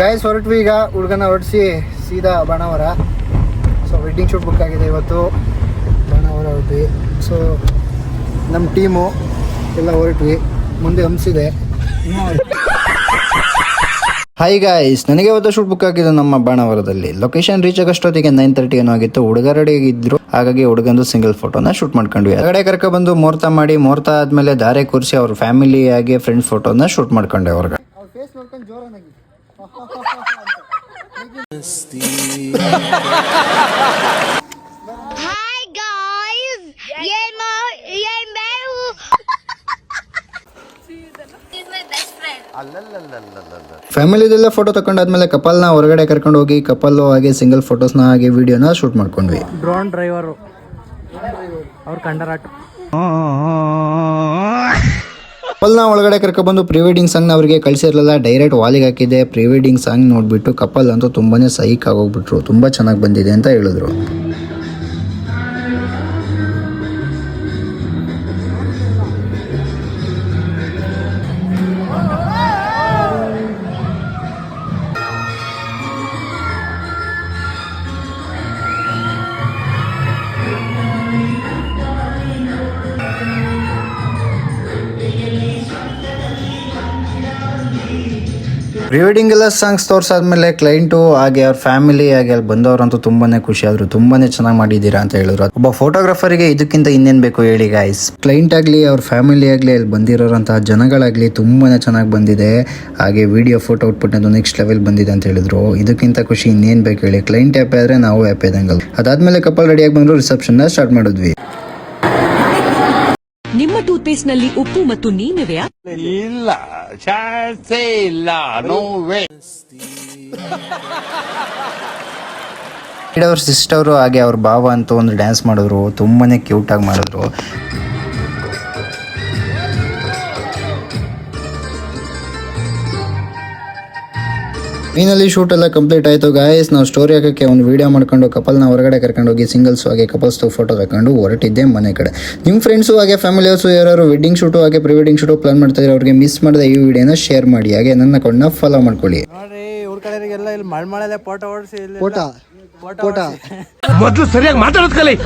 Guys ಹೊರಟ್ವಿ ಈಗ ಹುಡುಗನ ಹೊರಡಿಸಿ ಸೀದಾ Banavara. So wedding shoot book ಆಗಿದೆ ಇವತ್ತು. ಬಾಣಾವರ ಹೊರಟ್ವಿ. ಸೊ ನಮ್ಮ ಟೀಮು ಎಲ್ಲ ಹೊರಟ್ವಿ. ಮುಂದೆ ಹಂಸಿದೆ. ಹಾಯ್ ಗಾಯ್ಸ್, ನನಗೆ ಇವತ್ತು ಶೂಟ್ ಬುಕ್ ಆಗಿದೆ ನಮ್ಮ ಬಾಣಾವರದಲ್ಲಿ. ಲೊಕೇಶನ್ ರೀಚ್ ಆಗೋಷ್ಟೊತ್ತಿಗೆ 9:30 ಏನೋ ಆಗಿತ್ತು. ಹುಡುಗ ರೆಡಿ ಆಗಿದ್ರು, ಹಾಗಾಗಿ ಹುಡುಗಂದು ಸಿಂಗಲ್ ಫೋಟೋನ ಶೂಟ್ ಮಾಡ್ಕೊಂಡ್ವಿ. ಹೊರಗಡೆ ಕರ್ಕ ಬಂದು ಮುಹೂರ್ತ ಮಾಡಿ, ಮುಹೂರ್ತ ಆದ್ಮೇಲೆ ದಾರೆ ಕೂರಿಸಿ ಅವ್ರ ಫ್ಯಾಮಿಲಿ ಆಗಿ ಫ್ರೆಂಡ್ ಫೋಟೋನ ಶೂಟ್ ಮಾಡ್ಕೊಂಡೆ. ಅವ್ರಿಗೆ ಫ್ಯಾಮಿಲಿದೆಲ್ಲ ಫೋಟೋ ತಗೊಂಡಾದ್ಮೇಲೆ ಕಪಲ್ನ ಹೊರಗಡೆ ಕರ್ಕೊಂಡು ಹೋಗಿ ಕಪಲ್ ಹಾಗೆ ಸಿಂಗಲ್ ಫೋಟೋಸ್ನ ಹಾಗೆ ವಿಡಿಯೋನ ಶೂಟ್ ಮಾಡ್ಕೊಂಡ್ವಿ. ಡ್ರೋನ್ ಡ್ರೈವರು ಅವ್ರ ಕಂಡರಾಟ ಕಪಲ್ನ ಒಳಗಡೆ ಕರ್ಕೊಂಡು ಬಂದು ಪ್ರೀ ವೆಡ್ಡಿಂಗ್ ಸಾಂಗ್ನ ಅವರಿಗೆ ಕಳಿಸಿರಲಿಲ್ಲ, ಡೈರೆಕ್ಟ್ ವಾಲಿಗೆ ಹಾಕಿದೆ. ಪ್ರೀ ವೆಡ್ಡಿಂಗ್ ಸಾಂಗ್ ನೋಡ್ಬಿಟ್ಟು ಕಪಲ್ ಅಂತೂ ತುಂಬಾನೇ ಸೈಕ್ ಆಗೋಗ್ಬಿಟ್ರು. ತುಂಬಾ ಚೆನ್ನಾಗಿ ಬಂದಿದೆ ಅಂತ ಹೇಳಿದ್ರು. ಪ್ರೀ ವೆಡ್ಡಿಂಗ್ ಎಲ್ಲ ಸಾಂಗ್ಸ್ ತೋರಿಸಾದ್ಮೇಲೆ ಕ್ಲೈಂಟು ಹಾಗೆ ಅವ್ರ ಫ್ಯಾಮಿಲಿ ಹಾಗೆ ಅಲ್ಲಿ ಬಂದವರಂತೂ ತುಂಬಾನೇ ಖುಷಿ ಆದ್ರು. ತುಂಬಾನೇ ಚೆನ್ನಾಗಿ ಮಾಡಿದ್ದೀರಾ ಅಂತ ಹೇಳಿದ್ರು. ಒಬ್ಬ ಫೋಟೋಗ್ರಾಫರ್ಗೆ ಇದಕ್ಕಿಂತ ಇನ್ನೇನ್ ಬೇಕು ಹೇಳಿ ಗಾಯ್ಸ್. ಕ್ಲೈಂಟ್ ಆಗ್ಲಿ ಅವ್ರ ಫ್ಯಾಮಿಲಿ ಆಗ್ಲಿ ಅಲ್ಲಿ ಬಂದಿರೋರಂತಹ ಜನಗಳಾಗ್ಲಿ ತುಂಬಾನೇ ಚೆನ್ನಾಗಿ ಬಂದಿದೆ. ಹಾಗೆ ವಿಡಿಯೋ ಫೋಟೋ ಔಟ್ಪುಟ್ ಅದು ನೆಕ್ಸ್ಟ್ ಲೆವೆಲ್ ಬಂದಿದೆ ಅಂತ ಹೇಳಿದ್ರು. ಇದಕ್ಕಿಂತ ಖುಷಿ ಇನ್ನೇನ್ ಬೇಕು ಹೇಳಿ. ಕ್ಲೈಂಟ್ ಹ್ಯಾಪಿ ಆದ್ರೆ ನಾವು ಹ್ಯಾಪಿ ಆದಂಗಲ್ಲ. ಅದಾದ್ಮೇಲೆ ಕಪಲ್ ರೆಡಿಯಾಗಿ ಬಂದ್ರು, ರಿಸೆಪ್ಷನ್ ಸ್ಟಾರ್ಟ್ ಮಾಡಿದ್ವಿ. ನಿಮ್ಮ ಟೂತ್ ಪೇಸ್ಟ್ ನಲ್ಲಿ ಉಪ್ಪು ಮತ್ತು ನೀರಿವೆಯಾ? ಇಲ್ಲ, ಚಾನ್ಸೇ ಇಲ್ಲ, ನೋ ವೇ. ಅವ್ರ ಸಿಸ್ಟರು ಹಾಗೆ ಅವ್ರ ಭಾವ ಅಂತ ಒಂದು ಡ್ಯಾನ್ಸ್ ಮಾಡಿದ್ರು. ತುಂಬಾನೇ ಕ್ಯೂಟ್ ಆಗಿ ಮಾಡಿದ್ರು. ಫೈನಲಿ ಶೂಟ್ ಎಲ್ಲ ಕಂಪ್ಲೀಟ್ ಆಯಿತು ಗಾಯ್ಸ್. ನಾವು ಸ್ಟೋರಿ ಹಾಕೋಕ್ಕೆ ಒಂದು ವಿಡಿಯೋ ಮಾಡ್ಕೊಂಡು ಕಪಲ್ನ ಹೊರಗಡೆ ಕರ್ಕೊಂಡು ಹೋಗಿ ಸಿಂಗಲ್ಸ್ ಹಾಗೆ ಕಪಲ್ಸ್ ಫೋಟೋ ತಗೊಂಡು ಹೊರಟಿದ್ದೆ ಮನೆ ಕಡೆ. ನಿಮ್ಮ ಫ್ರೆಂಡ್ಸು ಹಾಗೆ ಫ್ಯಾಮಿಲಿ ಹೌಸು ಯಾರು ವೆಡ್ಡಿಂಗ್ ಶೂಟು ಹಾಗೆ ಪ್ರೀ ವೆಡ್ಡಿಂಗ್ ಶೂಟು ಪ್ಲಾನ್ ಮಾಡ್ತಾ ಇದ್ದಾರೆ, ಅವ್ರಿಗೆ ಮಿಸ್ ಮಾಡಿದ ಈ ವಿಡಿಯೋನ ಶೇರ್ ಮಾಡಿ. ಹಾಗೆ ನನ್ನ ಅಕೌಂಟ್ನ ಫಾಲೋ ಮಾಡ್ಕೊಳ್ಳಿ. ನೋಡ್ರಿ, ಇವ್ರ ಕಡೆಯವರಿಗೆಲ್ಲ ಇಲ್ಲಿ ಮಳೆ ಫೋಟೋ ಓಡಿಸಿ ಮೊದಲು ಸರಿಯಾಗಿ ಮಾತಾಡೋದು ಕಲಿ.